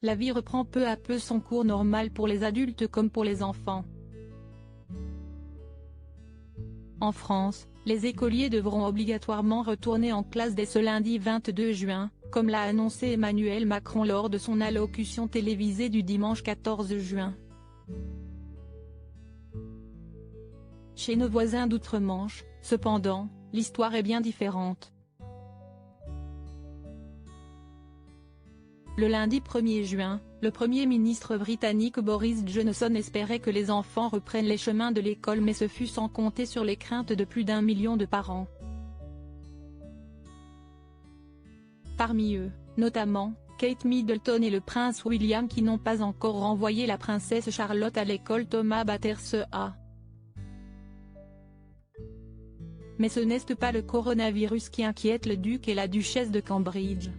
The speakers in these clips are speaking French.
la vie reprend peu à peu son cours normal pour les adultes comme pour les enfants. En France, les écoliers devront obligatoirement retourner en classe dès ce lundi 22 juin, comme l'a annoncé Emmanuel Macron lors de son allocution télévisée du dimanche 14 juin. Chez nos voisins d'outre-Manche, cependant, l'histoire est bien différente. Le lundi 1er juin, le Premier ministre britannique Boris Johnson espérait que les enfants reprennent les chemins de l'école, mais ce fut sans compter sur les craintes de plus d'1 million de parents. Parmi eux, notamment, Kate Middleton et le prince William qui n'ont pas encore renvoyé la princesse Charlotte à l'école Thomas Batterse A. Mais ce n'est pas le coronavirus qui inquiète le duc et la duchesse de Cambridge.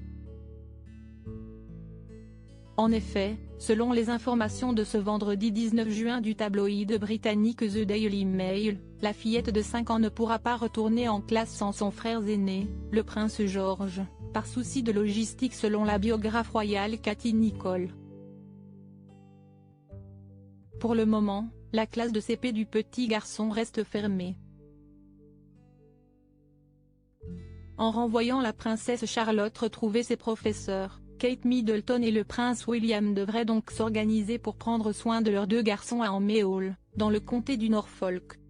En effet, selon les informations de ce vendredi 19 juin du tabloïd britannique The Daily Mail, la fillette de 5 ans ne pourra pas retourner en classe sans son frère aîné, le prince George, par souci de logistique selon la biographe royale Katie Nicholl. Pour le moment, la classe de CP du petit garçon reste fermée. En renvoyant la princesse Charlotte retrouver ses professeurs, Kate Middleton et le prince William devraient donc s'organiser pour prendre soin de leurs 2 garçons à Meaull, dans le comté du Norfolk.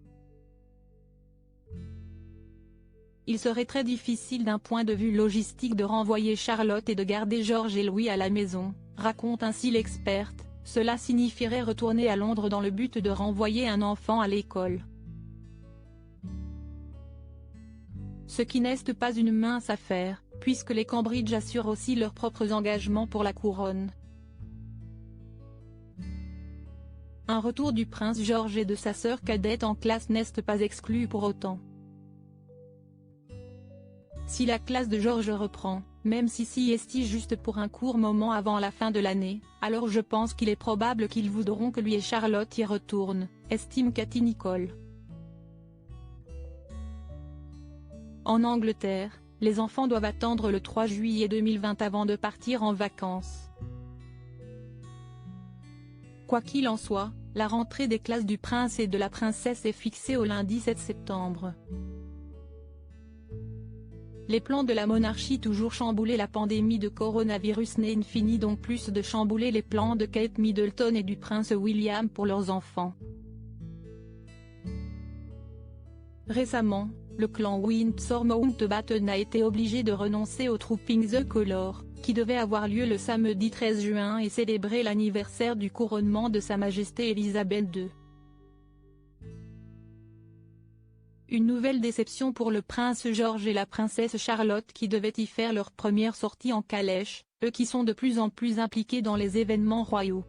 Il serait très difficile d'un point de vue logistique de renvoyer Charlotte et de garder George et Louis à la maison, raconte ainsi l'experte. Cela signifierait retourner à Londres dans le but de renvoyer un enfant à l'école. Ce qui n'est pas une mince affaire, puisque les Cambridge assurent aussi leurs propres engagements pour la couronne. Un retour du prince George et de sa sœur cadette en classe n'est pas exclu pour autant. Si la classe de George reprend, même si est juste pour un court moment avant la fin de l'année, alors je pense qu'il est probable qu'ils voudront que lui et Charlotte y retournent, estime Katie Nicholl. En Angleterre, les enfants doivent attendre le 3 juillet 2020 avant de partir en vacances. Quoi qu'il en soit, la rentrée des classes du prince et de la princesse est fixée au lundi 7 septembre. Les plans de la monarchie toujours chamboulés. La pandémie de coronavirus n'est fini donc plus de chambouler les plans de Kate Middleton et du prince William pour leurs enfants. Récemment, le clan Windsor Mountbatten a été obligé de renoncer au Trooping the Colour, qui devait avoir lieu le samedi 13 juin et célébrer l'anniversaire du couronnement de Sa Majesté Elisabeth II. Une nouvelle déception pour le prince George et la princesse Charlotte qui devaient y faire leur première sortie en calèche, eux qui sont de plus en plus impliqués dans les événements royaux.